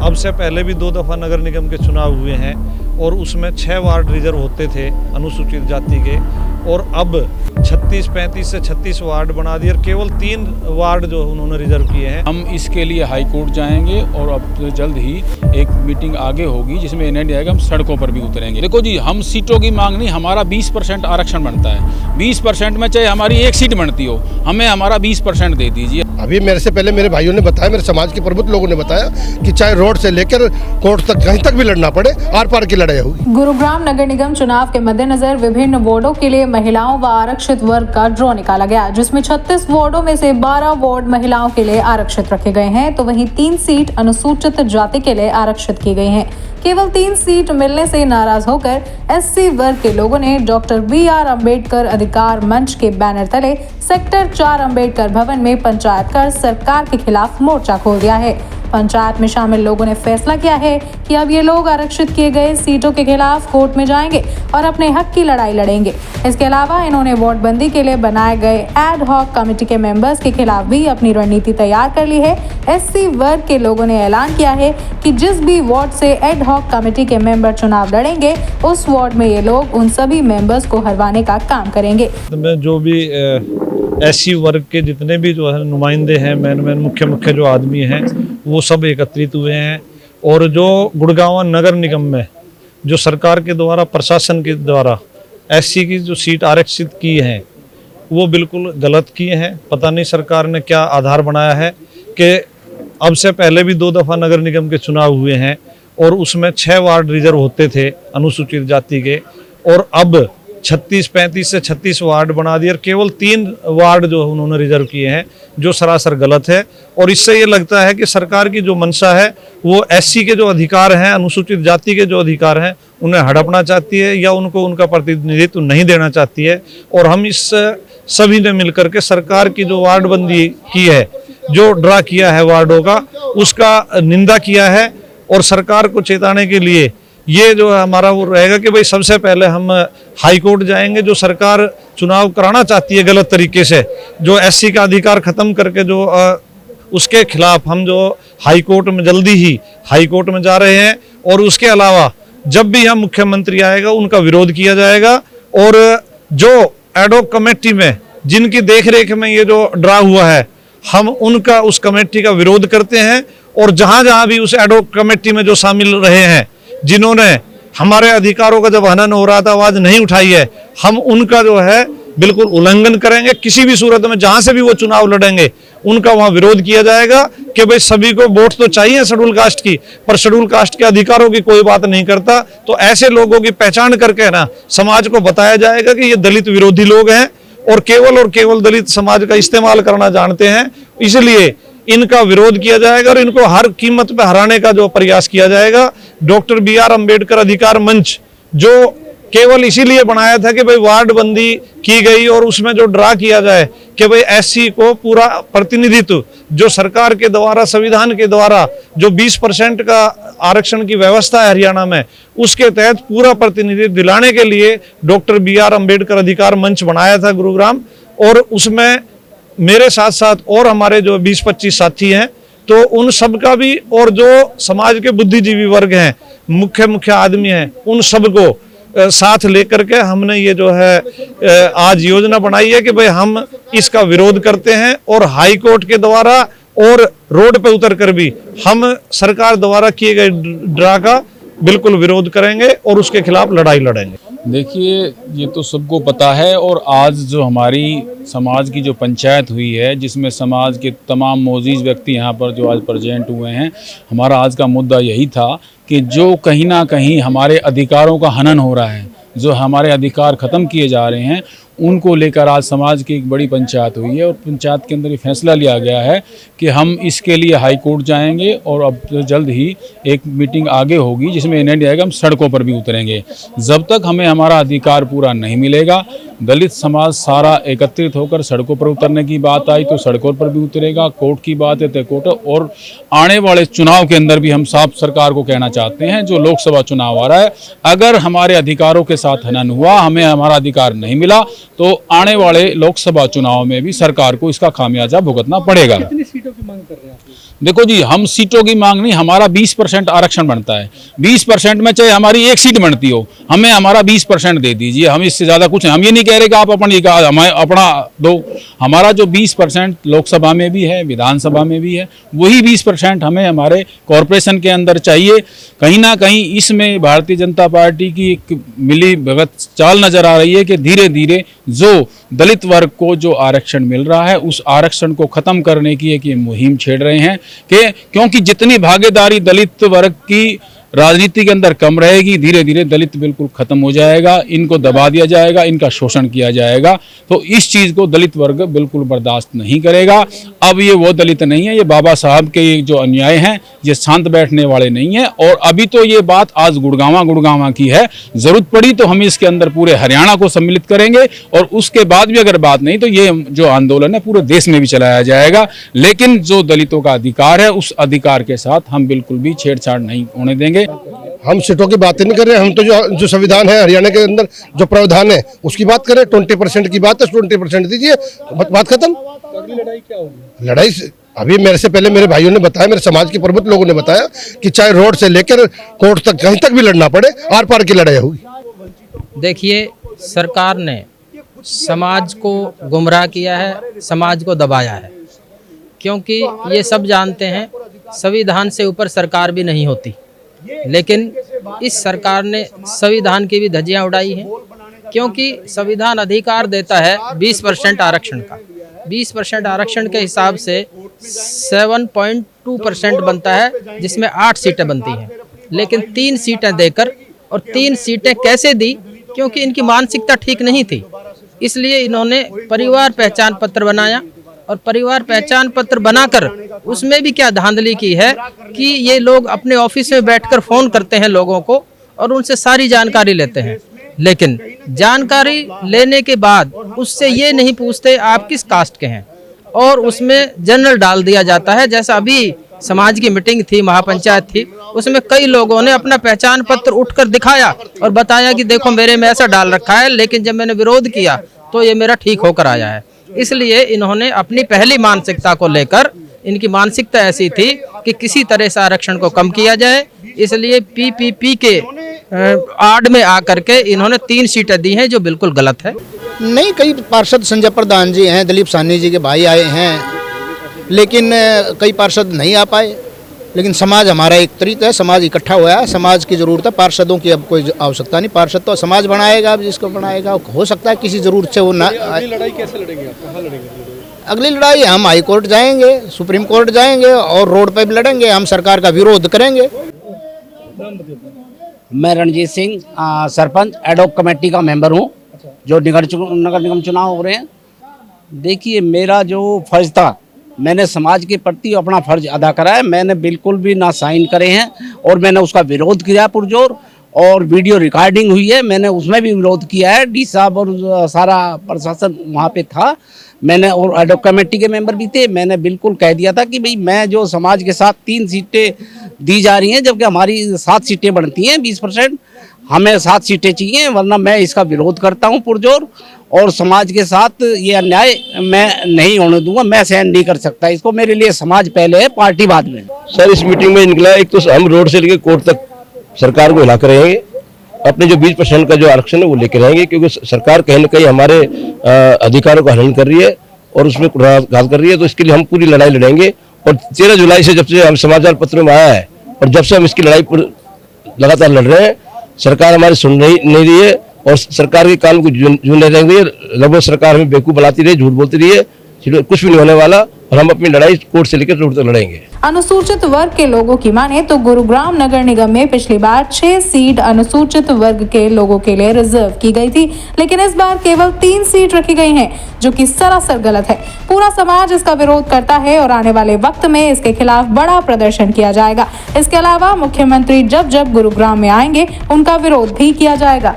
अब से पहले भी 2 दफ़ा नगर निगम के चुनाव हुए हैं और उसमें 6 वार्ड रिजर्व होते थे अनुसूचित जाति के, और अब 35 से 36 वार्ड बना दिए और केवल 3 वार्ड जो उन्होंने रिजर्व किए हैं। हम इसके लिए हाई कोर्ट जाएंगे और अब जल्द ही एक मीटिंग आगे होगी जिसमें निर्णय आएगा, हम सड़कों पर भी उतरेंगे। देखो जी, हम सीटों की मांग नहीं, हमारा 20% आरक्षण बनता है। 20% में चाहे हमारी एक सीट बनती हो, हमें हमारा 20% दे दीजिए। अभी मेरे से पहले मेरे भाइयों ने बताया, मेरे समाज के प्रबुद्ध लोगों ने बताया कि चाहे रोड से लेकर कोर्ट तक कहीं तक भी लड़ना पड़े, आर पार की लड़ाई होगी। गुरुग्राम नगर निगम चुनाव के मद्देनजर विभिन्न वार्डों के लिए महिलाओं व आरक्षित वर्ग का ड्रॉ निकाला गया, जिसमें 36 वार्डों में से 12 वार्ड महिलाओं के लिए आरक्षित रखे गए हैं, तो वहीं 3 सीट अनुसूचित जाति के लिए आरक्षित की गई हैं। केवल 3 सीट मिलने से नाराज होकर एससी वर्ग के लोगों ने डॉक्टर BR अम्बेडकर अधिकार मंच के बैनर तले सेक्टर 4 अम्बेडकर भवन में पंचायत कर सरकार के खिलाफ मोर्चा खोल दिया है। पंचायत में शामिल लोगों ने फैसला किया है कि अब ये लोग आरक्षित किए गए सीटों के खिलाफ कोर्ट में जाएंगे और अपने हक की लड़ाई लड़ेंगे। इसके अलावा इन्होंने वोटबंदी के लिए बनाए गए एड हॉक कमेटी के मेंबर्स के खिलाफ भी अपनी रणनीति तैयार कर ली है। एससी वर्ग के लोगों ने ऐलान किया है कि जिस भी वार्ड से एड हॉक कमेटी के मेंबर चुनाव लड़ेंगे, उस वार्ड में ये लोग उन सभी मेंबर्स को हरवाने का काम करेंगे। जो भी एससी वर्ग के जितने भी जो है नुमाइंदे हैं, मेन मुख्य जो आदमी हैं, वो सब एकत्रित हुए हैं। और जो गुड़गांव नगर निगम में जो सरकार के द्वारा, प्रशासन के द्वारा एससी की जो सीट आरक्षित की हैं, वो बिल्कुल गलत किए हैं। पता नहीं सरकार ने क्या आधार बनाया है कि अब से पहले भी 2 दफ़ा नगर निगम के चुनाव हुए हैं और उसमें 6 वार्ड रिजर्व होते थे अनुसूचित जाति के, और अब 35 से 36 वार्ड बना दिए और केवल 3 वार्ड जो उन्होंने रिजर्व किए हैं, जो सरासर गलत है। और इससे ये लगता है कि सरकार की जो मंशा है वो एससी के जो अधिकार हैं, अनुसूचित जाति के जो अधिकार हैं, उन्हें हड़पना चाहती है या उनको उनका प्रतिनिधित्व नहीं देना चाहती है। और हम इस सभी ने मिलकर के सरकार की जो वार्डबंदी की है, जो ड्रा किया है वार्डों का, उसका निंदा किया है। और सरकार को चेताने के लिए ये जो हमारा वो रहेगा कि भाई सबसे पहले हम हाई कोर्ट जाएंगे। जो सरकार चुनाव कराना चाहती है गलत तरीके से, जो एससी का अधिकार खत्म करके जो उसके खिलाफ हम जो हाई कोर्ट में जल्दी ही हाई कोर्ट में जा रहे हैं। और उसके अलावा जब भी यहाँ मुख्यमंत्री आएगा उनका विरोध किया जाएगा। और जो एडहॉक कमेटी में जिनकी देखरेख में ये जो ड्रा हुआ है, हम उनका उस कमेटी का विरोध करते हैं। और जहाँ जहाँ भी उस एडहॉक कमेटी में जो शामिल रहे हैं, जिन्होंने हमारे अधिकारों का जब हनन हो रहा था आवाज नहीं उठाई है, हम उनका जो है बिल्कुल उल्लंघन करेंगे। किसी भी सूरत में जहां से भी वो चुनाव लड़ेंगे उनका वहां विरोध किया जाएगा कि भाई सभी को वोट तो चाहिए शेड्यूल कास्ट की, पर शेड्यूल कास्ट के अधिकारों की कोई बात नहीं करता। तो ऐसे लोगों की पहचान करके ना समाज को बताया जाएगा कि ये दलित विरोधी लोग हैं और केवल दलित समाज का इस्तेमाल करना जानते हैं, इसलिए इनका विरोध किया जाएगा और इनको हर कीमत पे हराने का जो प्रयास किया जाएगा। डॉक्टर BR अम्बेडकर अधिकार मंच जो केवल इसीलिए बनाया था कि भाई वार्ड बंदी की गई और उसमें जो ड्रा किया जाए कि भाई एससी को पूरा प्रतिनिधित्व जो सरकार के द्वारा, संविधान के द्वारा जो 20% का आरक्षण की व्यवस्था है हरियाणा में, उसके तहत पूरा प्रतिनिधित्व दिलाने के लिए डॉक्टर BR अम्बेडकर अधिकार मंच बनाया था गुरुग्राम। और उसमें मेरे साथ साथ और हमारे जो 20-25 साथी हैं, तो उन सब का भी, और जो समाज के बुद्धिजीवी वर्ग हैं, मुख्य आदमी हैं, उन सब को साथ लेकर के हमने ये जो है आज योजना बनाई है कि भाई हम इसका विरोध करते हैं और हाई कोर्ट के द्वारा और रोड पे उतर कर भी हम सरकार द्वारा किए गए ड्रा का बिल्कुल विरोध करेंगे और उसके खिलाफ लड़ाई लड़ेंगे। देखिए, ये तो सबको पता है। और आज जो हमारी समाज की जो पंचायत हुई है, जिसमें समाज के तमाम मोजीज व्यक्ति यहाँ पर जो आज प्रेजेंट हुए हैं, हमारा आज का मुद्दा यही था कि जो कहीं ना कहीं हमारे अधिकारों का हनन हो रहा है, जो हमारे अधिकार ख़त्म किए जा रहे हैं, उनको लेकर आज समाज की एक बड़ी पंचायत हुई है। और पंचायत के अंदर ये फैसला लिया गया है कि हम इसके लिए हाई कोर्ट जाएंगे और अब जल्द ही एक मीटिंग आगे होगी जिसमें निर्णय आएगा, हम सड़कों पर भी उतरेंगे। जब तक हमें हमारा अधिकार पूरा नहीं मिलेगा, दलित समाज सारा एकत्रित होकर सड़कों पर उतरने की बात आई तो सड़कों पर भी उतरेगा। कोर्ट की बात है तो कोर्ट। और आने वाले चुनाव के अंदर भी हम साफ सरकार को कहना चाहते हैं, जो लोकसभा चुनाव आ रहा है, अगर हमारे अधिकारों के साथ हनन हुआ, हमें हमारा अधिकार नहीं मिला, तो आने वाले लोकसभा चुनाव में भी सरकार को इसका खामियाजा भुगतना पड़ेगा। कितनी सीटों की मांग कर रहे हैं आप? देखो जी, हम सीटों की मांग नहीं, हमारा 20% आरक्षण बनता है। 20% में चाहे हमारी एक सीट बनती हो, हमें हमारा 20% दे दीजिए, हम इससे ज़्यादा कुछ नहीं। हम ये नहीं कह रहे कि आप हमें अपना दो। हमारा जो 20% लोकसभा में भी है, विधानसभा में भी है, वही 20% हमें हमारे कॉरपोरेशन के अंदर चाहिए। कहीं ना कहीं इसमें भारतीय जनता पार्टी की एक मिली भगत चाल नज़र आ रही है कि धीरे धीरे जो दलित वर्ग को जो आरक्षण मिल रहा है, उस आरक्षण को ख़त्म करने की एक ये मुहिम छेड़ रहे हैं कि क्योंकि जितनी भागीदारी दलित वर्ग की राजनीति के अंदर कम रहेगी, धीरे धीरे दलित बिल्कुल खत्म हो जाएगा, इनको दबा दिया जाएगा, इनका शोषण किया जाएगा। तो इस चीज़ को दलित वर्ग बिल्कुल बर्दाश्त नहीं करेगा। अब ये वो दलित नहीं है, ये बाबा साहब के जो अन्याय हैं, ये शांत बैठने वाले नहीं हैं। और अभी तो ये बात आज गुड़गांवा की है, ज़रूरत पड़ी तो हम इसके अंदर पूरे हरियाणा को सम्मिलित करेंगे, और उसके बाद भी अगर बात नहीं तो ये जो आंदोलन है पूरे देश में भी चलाया जाएगा। लेकिन जो दलितों का अधिकार है, उस अधिकार के साथ हम बिल्कुल भी छेड़छाड़ नहीं होने देंगे। हम सीटों की बात नहीं कर रहे, हम तो जो संविधान है हरियाणा के अंदर जो प्रावधान है उसकी बात करें। 20% की बात है, 20% दीजिए, बात खत्म। अगली लड़ाई क्या होगी? लड़ाई अभी मेरे से पहले मेरे भाइयों ने बताया, मेरे समाज के प्रमुख लोगों ने बताया कि चाहे रोड से लेकर कोर्ट तक कहीं तक भी लड़ना पड़े, आर पार की लड़ाई होगी। देखिए, सरकार ने समाज को गुमराह किया है, समाज को दबाया है, क्योंकि ये सब जानते हैं संविधान से ऊपर सरकार भी नहीं होती। लेकिन इस सरकार ने संविधान की भी धज्जियां उड़ाई हैं, क्योंकि संविधान अधिकार देता है 20% आरक्षण का। 20% आरक्षण के हिसाब से 7.2% बनता है, जिसमें 8 सीटें बनती हैं। लेकिन 3 सीटें देकर, और 3 सीटें कैसे दी? क्योंकि इनकी मानसिकता ठीक नहीं थी, इसलिए इन्होंने परिवार पहचान पत्र बनाया, और परिवार पहचान पत्र बनाकर उसमें भी क्या धांधली की है कि ये लोग अपने ऑफिस में बैठकर फ़ोन करते हैं लोगों को और उनसे सारी जानकारी लेते हैं। लेकिन जानकारी लेने के बाद उससे ये नहीं पूछते आप किस कास्ट के हैं, और उसमें जनरल डाल दिया जाता है। जैसा अभी समाज की मीटिंग थी, महापंचायत थी, उसमें कई लोगों ने अपना पहचान पत्र उठकर दिखाया और बताया कि देखो मेरे में ऐसा डाल रखा है, लेकिन जब मैंने विरोध किया तो ये मेरा ठीक होकर आया है। इसलिए इन्होंने अपनी पहली मानसिकता को लेकर, इनकी मानसिकता ऐसी थी कि किसी तरह से आरक्षण को कम किया जाए, इसलिए पीपीपी के आड़ में आकर के इन्होंने 3 सीटें दी हैं, जो बिल्कुल गलत है। नहीं, कई पार्षद संजय प्रधान जी हैं, दिलीप साहनी जी के भाई आए हैं, लेकिन कई पार्षद नहीं आ पाए। लेकिन समाज हमारा एक त्रित है, समाज इकट्ठा हुआ है, समाज की ज़रूरत है, पार्षदों की अब कोई आवश्यकता नहीं। पार्षद तो समाज बनाएगा, अब जिसको बनाएगा हो सकता है किसी ज़रूरत से वो ना। अगली लड़ाई कैसे लड़ेंगे आप? कहाँ लड़ेंगे? अगली लड़ाई हम हाई कोर्ट जाएंगे, सुप्रीम कोर्ट जाएंगे, और रोड पे भी लड़ेंगे, हम सरकार का विरोध करेंगे। मैं रणजीत सिंह, सरपंच एडॉक कमेटी का मेंबर हूँ, जो नगर निगम चुनाव हो रहे हैं। देखिए, मेरा जो फर्ज था, मैंने समाज के प्रति अपना फर्ज अदा करा है। मैंने बिल्कुल भी ना साइन करे हैं, और मैंने उसका विरोध किया पुरजोर, और वीडियो रिकॉर्डिंग हुई है, मैंने उसमें भी विरोध किया है। डी साहब और सारा प्रशासन वहाँ पे था, मैंने, और एडॉक कमेटी के मेंबर भी थे। मैंने बिल्कुल कह दिया था कि भाई मैं जो समाज के साथ 3 सीटें दी जा रही हैं, जबकि हमारी 7 सीटें बनती हैं, 20%, हमें 7 सीटें चाहिए, वरना मैं इसका विरोध करता हूँ पुरजोर। और समाज के साथ ये अन्याय मैं नहीं होने दूंगा, मैं सहन नहीं कर सकता इसको। मेरे लिए समाज पहले है, पार्टी बाद में। सर, इस मीटिंग में निकला, एक तो हम रोड से लेकर कोर्ट तक सरकार को हिला कर रहेंगे, अपने जो 20% का जो आरक्षण है वो लेकर रहेंगे, क्योंकि सरकार कहीं ना कहीं हमारे अधिकारों का हनन कर रही है और उसमें घात कर रही है। तो इसके लिए हम पूरी लड़ाई लड़ेंगे। और 13 जुलाई से जब से हम समाचार पत्रों में आया है, और जब से हम इसकी लड़ाई लगातार लड़ रहे हैं, सरकार हमारी सुन नहीं रही है, और सरकार के कान को जून रही है। लगभग सरकार हमें बेवकूफ बनाती रही, झूठ बोलती रही है, कुछ भी नहीं होने वाला, और हम अपनी लड़ाई कोर्ट से लेकर रोड तक लड़ेंगे। अनुसूचित वर्ग के लोगों की माने तो गुरुग्राम नगर निगम में पिछली बार 6 सीट अनुसूचित वर्ग के लोगों के लिए रिजर्व की गई थी, लेकिन इस बार केवल 3 सीट रखी गई हैं, जो कि सरासर गलत है। पूरा समाज इसका विरोध करता है और आने वाले वक्त में इसके खिलाफ बड़ा प्रदर्शन किया जाएगा। इसके अलावा मुख्यमंत्री जब गुरुग्राम में आएंगे, उनका विरोध भी किया जाएगा।